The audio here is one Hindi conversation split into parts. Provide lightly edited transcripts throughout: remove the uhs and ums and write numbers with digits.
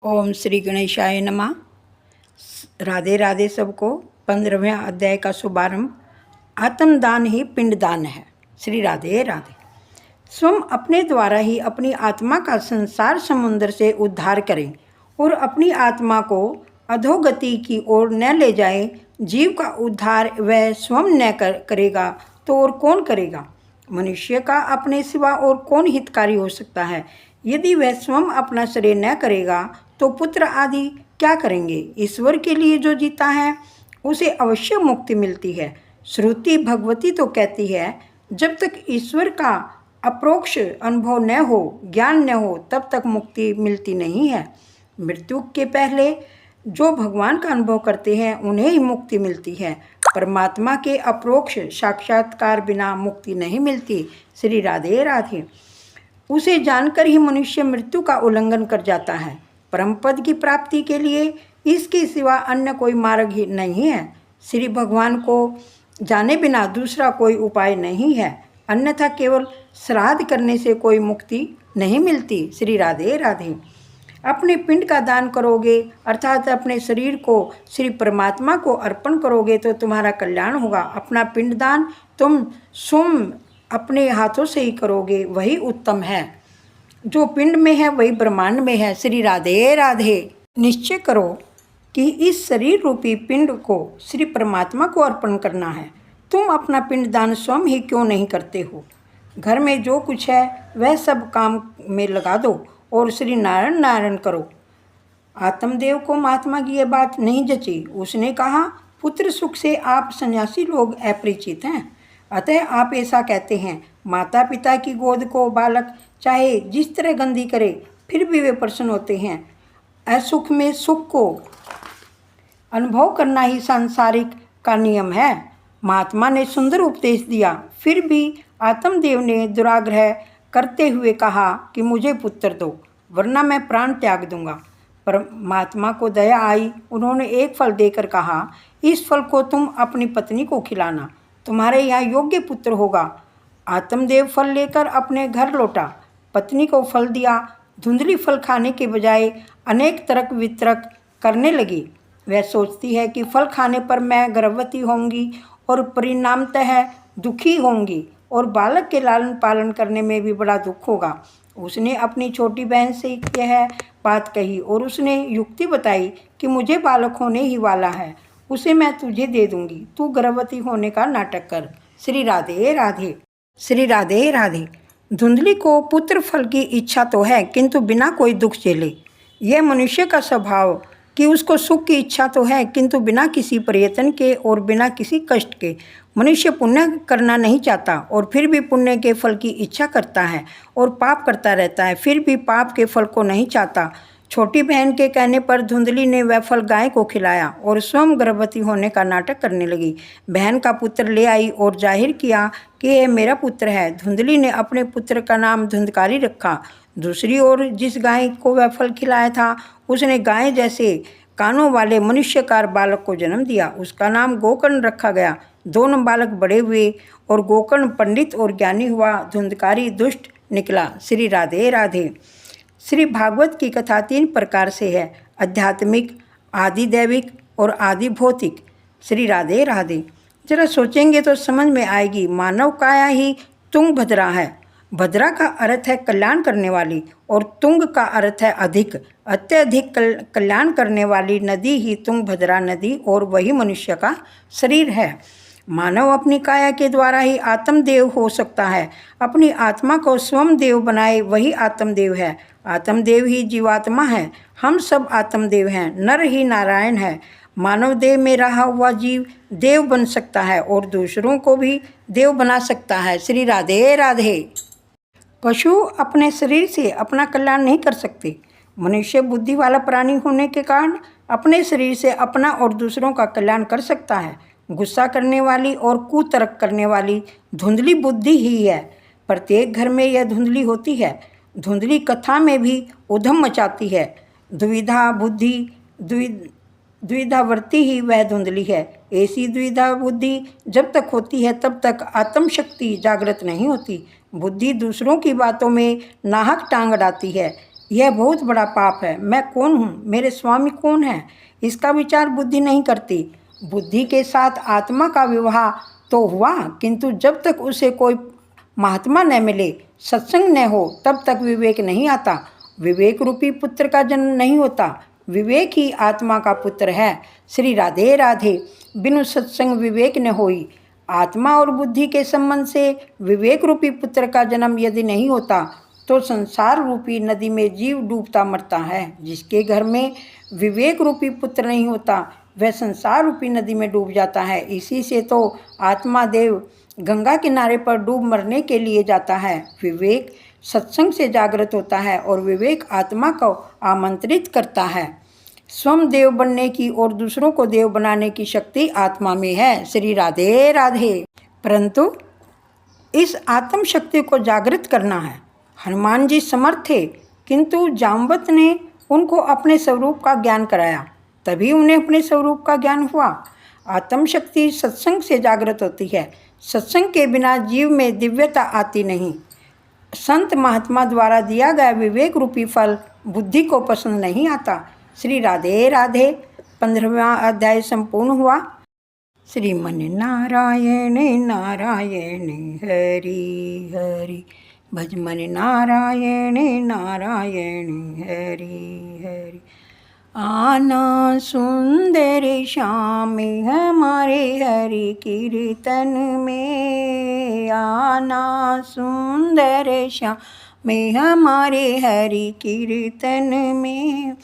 ओम श्री गणेशाय नमः। राधे राधे सबको। 15वें अध्याय का शुभारंभ। आत्मदान ही पिंडदान है। श्री राधे राधे। स्वयं अपने द्वारा ही अपनी आत्मा का संसार समुद्र से उद्धार करें और अपनी आत्मा को अधोगति की ओर न ले जाए। जीव का उद्धार वह स्वयं न करेगा तो और कौन करेगा। मनुष्य का अपने सिवा और कौन हितकारी हो सकता है। यदि वह स्वयं अपना श्रेय न करेगा तो पुत्र आदि क्या करेंगे। ईश्वर के लिए जो जीता है उसे अवश्य मुक्ति मिलती है। श्रुति भगवती तो कहती है, जब तक ईश्वर का अप्रोक्ष अनुभव न हो, ज्ञान न हो, तब तक मुक्ति मिलती नहीं है। मृत्यु के पहले जो भगवान का अनुभव करते हैं उन्हें ही मुक्ति मिलती है। परमात्मा के अप्रोक्ष साक्षात्कार बिना मुक्ति नहीं मिलती। श्री राधे राधे। उसे जानकर ही मनुष्य मृत्यु का उल्लंघन कर जाता है। परम पद की प्राप्ति के लिए इसके सिवा अन्य कोई मार्ग ही नहीं है। श्री भगवान को जाने बिना दूसरा कोई उपाय नहीं है, अन्यथा केवल श्राद्ध करने से कोई मुक्ति नहीं मिलती। श्री राधे राधे। अपने पिंड का दान करोगे अर्थात अपने शरीर को श्री परमात्मा को अर्पण करोगे तो तुम्हारा कल्याण होगा। अपना पिंडदान तुम स्वयं अपने हाथों से ही करोगे, वही उत्तम है। जो पिंड में है वही ब्रह्मांड में है। श्री राधे राधे। निश्चय करो कि इस शरीर रूपी पिंड को श्री परमात्मा को अर्पण करना है। तुम अपना पिंडदान स्वयं ही क्यों नहीं करते हो। घर में जो कुछ है वह सब काम में लगा दो और श्री नारायण नारायण करो। आत्मदेव को महात्मा की यह बात नहीं जची। उसने कहा, पुत्र सुख से आप सन्यासी लोग अपरिचित हैं, अतः आप ऐसा कहते हैं। माता पिता की गोद को बालक चाहे जिस तरह गंदी करे फिर भी वे प्रसन्न होते हैं। असुख में सुख को अनुभव करना ही सांसारिक का नियम है। महात्मा ने सुंदर उपदेश दिया, फिर भी आत्मदेव ने दुराग्रह करते हुए कहा कि मुझे पुत्र दो वरना मैं प्राण त्याग दूंगा। पर महात्मा को दया आई। उन्होंने एक फल देकर कहा, इस फल को तुम अपनी पत्नी को खिलाना, तुम्हारे यहाँ योग्य पुत्र होगा। आत्मदेव फल लेकर अपने घर लौटा, पत्नी को फल दिया। धुंधली फल खाने के बजाय अनेक तर्क वितर्क करने लगी। वह सोचती है कि फल खाने पर मैं गर्भवती होंगी और परिणामतः दुखी होंगी और बालक के लालन पालन करने में भी बड़ा दुख होगा। उसने अपनी छोटी बहन से यह बात कही और उसने युक्ति बताई कि मुझे बालक होने ही वाला है, उसे मैं तुझे दे दूंगी, तू गर्भवती होने का नाटक कर। श्री राधे राधे। श्री राधे राधे। धुंधली को पुत्र फल की इच्छा तो है किंतु बिना कोई दुख झेले। यह मनुष्य का स्वभाव कि उसको सुख की इच्छा तो है किंतु बिना किसी प्रयत्न के और बिना किसी कष्ट के। मनुष्य पुण्य करना नहीं चाहता और फिर भी पुण्य के फल की इच्छा करता है और पाप करता रहता है, फिर भी पाप के फल को नहीं चाहता। छोटी बहन के कहने पर धुंधली ने वह फल गाय को खिलाया और स्वयं गर्भवती होने का नाटक करने लगी। बहन का पुत्र ले आई और जाहिर किया कि यह मेरा पुत्र है। धुंधली ने अपने पुत्र का नाम धुंधकारी रखा। दूसरी ओर जिस गाय को वह फल खिलाया था उसने गाय जैसे कानों वाले मनुष्यकार बालक को जन्म दिया। उसका नाम गोकर्ण रखा गया। दोनों बालक बड़े हुए और गोकर्ण पंडित और ज्ञानी हुआ, धुंधकारी दुष्ट निकला। श्री राधे राधे। श्री भागवत की कथा 3 प्रकार से है, आध्यात्मिक, आदि दैविक और आदि भौतिक। श्री राधे राधे। जरा सोचेंगे तो समझ में आएगी। मानव काया ही तुंगभद्रा है। भद्रा का अर्थ है कल्याण करने वाली और तुंग का अर्थ है अधिक। अत्यधिक कल्याण करने वाली नदी ही तुंगभद्रा नदी और वही मनुष्य का शरीर है। मानव अपनी काया के द्वारा ही आत्मदेव हो सकता है। अपनी आत्मा को स्वयं देव बनाए वही आत्मदेव है। आत्मदेव ही जीवात्मा है। हम सब आत्मदेव हैं। नर ही नारायण है। मानव देह में रहा हुआ जीव देव बन सकता है और दूसरों को भी देव बना सकता है। श्री राधे राधे। पशु अपने शरीर से अपना कल्याण नहीं कर सकते। मनुष्य बुद्धि वाला प्राणी होने के कारण अपने शरीर से अपना और दूसरों का कल्याण कर सकता है। गुस्सा करने वाली और कुतर्क करने वाली धुंधली बुद्धि ही है। प्रत्येक घर में यह धुंधली होती है। धुंधली कथा में भी उधम मचाती है। दुविधा बुद्धि द्विधावर्ती ही वह धुंधली है। ऐसी द्विधा बुद्धि जब तक होती है तब तक आत्मशक्ति जागृत नहीं होती। बुद्धि दूसरों की बातों में नाहक टांग अड़ाती है। यह बहुत बड़ा पाप है। मैं कौन हूँ, मेरे स्वामी कौन है, इसका विचार बुद्धि नहीं करती। बुद्धि के साथ आत्मा का विवाह तो हुआ, किंतु जब तक उसे कोई महात्मा न मिले, सत्संग न हो, तब तक विवेक नहीं आता। विवेक रूपी पुत्र का जन्म नहीं होता, विवेक ही आत्मा का पुत्र है। श्री राधे राधे। बिनु सत्संग विवेक न होई। आत्मा और बुद्धि के संबंध से विवेक रूपी पुत्र का जन्म यदि नहीं होता तो संसार रूपी नदी में जीव डूबता मरता है। जिसके घर में विवेक रूपी पुत्र नहीं होता वह संसार रूपी नदी में डूब जाता है। इसी से तो आत्मा देव गंगा किनारे पर डूब मरने के लिए जाता है। विवेक सत्संग से जागृत होता है और विवेक आत्मा को आमंत्रित करता है। स्वयं देव बनने की और दूसरों को देव बनाने की शक्ति आत्मा में है। श्री राधे राधे। परंतु इस आत्म शक्ति को जागृत करना है। हनुमान जी समर्थ थे, किंतु जामवंत ने उनको अपने स्वरूप का ज्ञान कराया, तभी उन्हें अपने स्वरूप का ज्ञान हुआ। आत्म शक्ति सत्संग से जागृत होती है। सत्संग के बिना जीव में दिव्यता आती नहीं। संत महात्मा द्वारा दिया गया विवेक रूपी फल बुद्धि को पसंद नहीं आता। श्री राधे राधे। 15वां अध्याय संपूर्ण हुआ। श्रीमन नारायण नारायण हरि हरि, भजमन नारायण नारायण हरि हरि। आना सुंदर श्याम हमारे हरि कीर्तन में, आना सुंदर श्याम हमारे हरि कीर्तन में।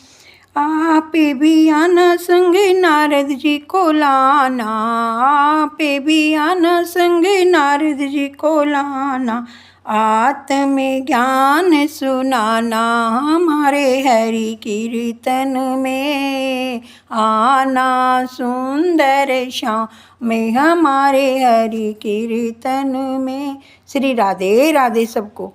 आप भी आना संग नारद जी को लाना, आप भी आना संग नारद जी को लाना। आत्म ज्ञान सुनाना हमारे हरि कीर्तन में, आना सुंदर श्याम हमारे हरि कीर्तन में। श्री राधे राधे सबको।